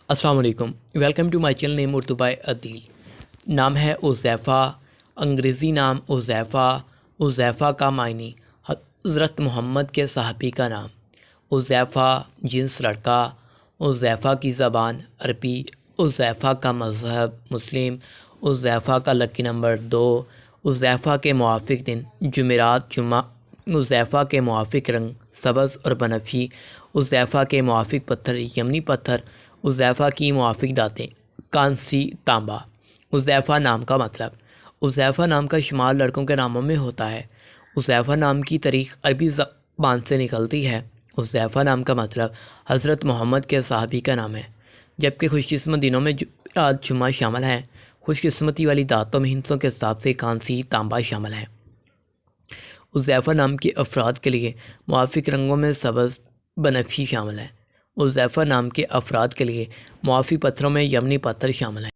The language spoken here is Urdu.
السلام علیکم، welcome to my channel name Urdu by Adeel. نام ہے حذیفہ، انگریزی نام حذیفہ کا معنی حضرت محمد کے صحابی کا نام۔ حذیفہ جنس لڑکا، حذیفہ کی زبان عربی، حذیفہ کا مذہب مسلم، حذیفہ کا لکی نمبر 2، حذیفہ کے موافق دن جمعرات جمعہ، حذیفہ کے موافق رنگ سبز اور بنفشی، حذیفہ کے موافق پتھر یمنی پتھر، حذیفہ کی موافق دھاتیں کانسی تانبا۔ حذیفہ نام کا مطلب۔ حذیفہ نام کا شمار لڑکوں کے ناموں میں ہوتا ہے۔ حذیفہ نام کی تاریخ عربی زبان سے نکلتی ہے۔ حذیفہ نام کا مطلب حضرت محمد کے صحابی کا نام ہے، جبکہ خوش قسمت دنوں میں جمعرات جمعہ شامل ہیں۔ خوش قسمتی والی دھاتوں میں ہندسوں کے حساب سے کانسی تانبا شامل ہیں۔ حذیفہ نام کے افراد کے لیے موافق رنگوں میں سبز بنفشی شامل ہیں۔ حذیفہ نام کے افراد کے لیے موافق پتھروں میں یمنی پتھر شامل ہیں۔